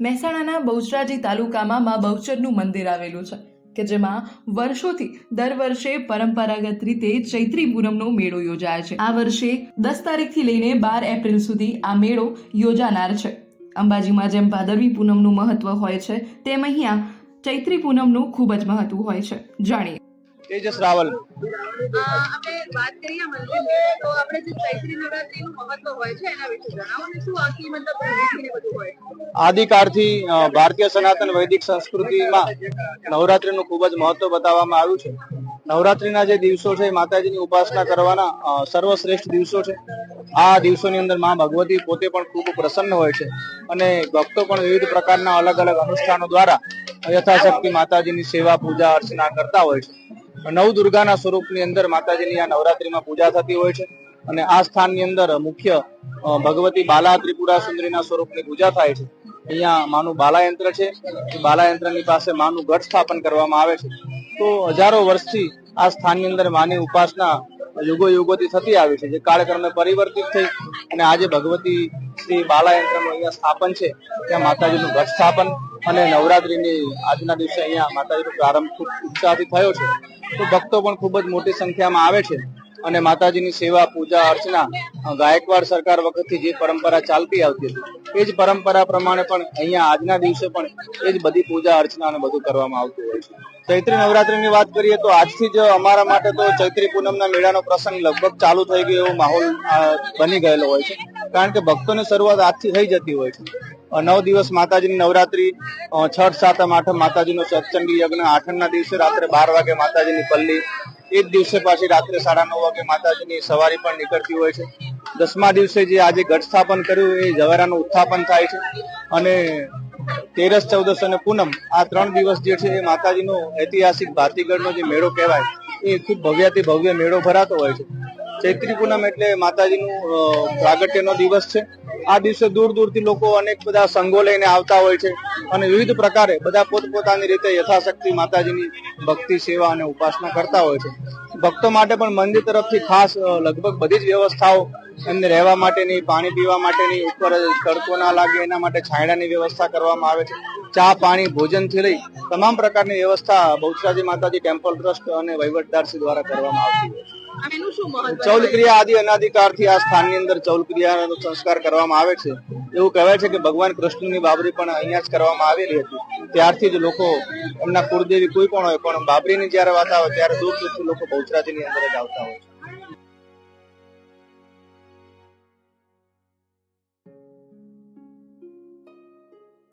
મહેસાણાના બહુચરાજી તાલુકામાં માં બહુચરનું મંદિર આવેલું છે કે જેમાં વર્ષોથી દર વર્ષે પરંપરાગત રીતે ચૈત્રી પૂનમનો મેળો યોજાય છે। આ વર્ષે 10 તારીખથી લઈને 12 એપ્રિલ સુધી આ મેળો યોજાનાર છે। અંબાજીમાં જેમ ભાદરવી પૂનમનું મહત્વ હોય છે તેમ અહીંયા ચૈત્રી પૂનમનું ખૂબ જ મહત્વ હોય છે। જાણીએ। તેજસ રાવલ। આપણે વાત કરીએ મંદિરની તો આપણે જે ચૈત્રી નવરાત્રીનું મહત્વ હોય છે એના વિશે જણાવો ને શું આખી મતલબ રીતને બધું હોય। આદિકાળથી ભારતીય સનાતન વૈદિક સંસ્કૃતિમાં નવરાત્રીનું ખૂબ જ મહત્વ બતાવવામાં આવ્યું છે। નવરાત્રીના જે દિવસો છે માતાજીની ઉપાસના કરવાના સર્વશ્રેષ્ઠ દિવસો છે। આ દિવસોની અંદર માં ભગવતી પોતે પણ ખૂબ પ્રસન્ન હોય છે અને ભક્તો પણ વિવિધ પ્રકારના અલગ અલગ અનુષ્ઠાનો દ્વારા યથાશક્તિ માતાજીની સેવા પૂજા અર્ચના કરતા હોય છે। નવદુર્ગાના સ્વરૂપની અંદર માતાજીની આ નવરાત્રીમાં પૂજા થતી હોય છે અને આ સ્થાનની અંદર મુખ્ય ભગવતી બાલા ત્રિપુરા સુંદરીના સ્વરૂપની પૂજા થાય છે। અહીંયા માનું બાલાયંત્ર છે, બાલાયંત્રની પાસે માનું ગઢ સ્થાપન કરવામાં આવે છે। તો હજારો વર્ષથી આ સ્થાનની અંદર માની ઉપાસના યુગો યુગોથી થતી આવી છે, જે કાળક્રમે પરિવર્તિત થઈ અને આજે ભગવતી શ્રી બાલાયંત્રનું અહીંયા સ્થાપન છે। ત્યાં માતાજીનું ગઢ સ્થાપન અને નવરાત્રીની આજના દિવસે અહીંયા માતાજીનો પ્રારંભ ખૂબ ઉત્સાહથી થયો છે। તો ભક્તો પણ ખૂબ જ મોટી સંખ્યામાં આવે છે અને માતાજીની સેવા પૂજા અર્ચના ગાયકવાડ સરકાર વખતથી જે પરંપરા ચાલતી આવતી હતી એ જ પરંપરા પ્રમાણે પણ અહીંયા આજના દિવસે પણ એ જ બધી પૂજા અર્ચના અને બધું કરવામાં આવતું હોય છે। ચૈત્રી નવરાત્રીની વાત કરીએ તો આજથી જ અમારા માટે તો ચૈત્રી પૂનમના મેળાનો પ્રસંગ લગભગ ચાલુ થઈ ગયો એવો માહોલ બની ગયેલો હોય છે, કારણ કે ભક્તોની શરૂઆત આજથી થઈ જતી હોય છે। 9 દિવસ માતાજીની નવરાત્રી, છઠ, સાતમ, આઠમ માતાજીનો સત્સંગી યજ્ઞ, આઠમના દિવસે રાત્રે 12 વાગે માતાજીની પલ્લી, એ જ દિવસે પાછી રાત્રે 9:30 વાગે માતાજીની સવારી પણ નીકળતી હોય છે। 10મા દિવસે જે આજે ગઢ સ્થાપન કર્યું એ જવારાનું ઉત્થાપન થાય છે અને 13, 14 અને પૂનમ આ 3 દિવસ જે છે એ માતાજીનો ઐતિહાસિક ભાતીગઢનો જે મેળો કહેવાય એ ખૂબ ભવ્યાતિ ભવ્ય મેળો ભરાતો હોય છે। ચૈત્રી પૂનમ એટલે માતાજીનું પ્રાગટ્યનો દિવસ છે। આ દિવસે દૂર દૂરથી લોકો અનેક બધા સંઘો લઈને આવતા હોય છે અને વિવિધ પ્રકારે બધા પોતપોતાની રીતે યથાશક્તિ માતાજીની ભક્તિ સેવા અને ઉપાસના કરતા હોય છે। ભક્તો માટે પણ મંદિર તરફથી ખાસ લગભગ બધી જ વ્યવસ્થાઓ, એમને રહેવા માટેની, પાણી પીવા માટેની, ઉપર તડકો ના લાગે એના માટે છાંયડાની વ્યવસ્થા કરવામાં આવે છે। ચા, પાણી, ભોજનથી લઈ તમામ પ્રકારની વ્યવસ્થા બહુચરાજી માતાજી ટેમ્પલ ટ્રસ્ટ અને વહીવટદારશ્રી દ્વારા કરવામાં આવતી હોય છે। એનું શું મહત્વ? ચૌલક્રિયા આદિ અનાદિકાળથી આ સ્થાનની અંદર ચૌલક્રિયાનો સંસ્કાર કરવામાં આવે છે। એવું કહેવાય છે કે ભગવાન કૃષ્ણની બાબરી પણ અહીંયા જ કરવામાં આવેલી હતી। ત્યારથી જ લોકો એમના કુળદેવી કોઈ પણ હોય પણ બાબરીની જયારે વાત આવે ત્યારે દૂર દૂરથી લોકો બહુચરાજીની અંદર જ આવતા હોય છે।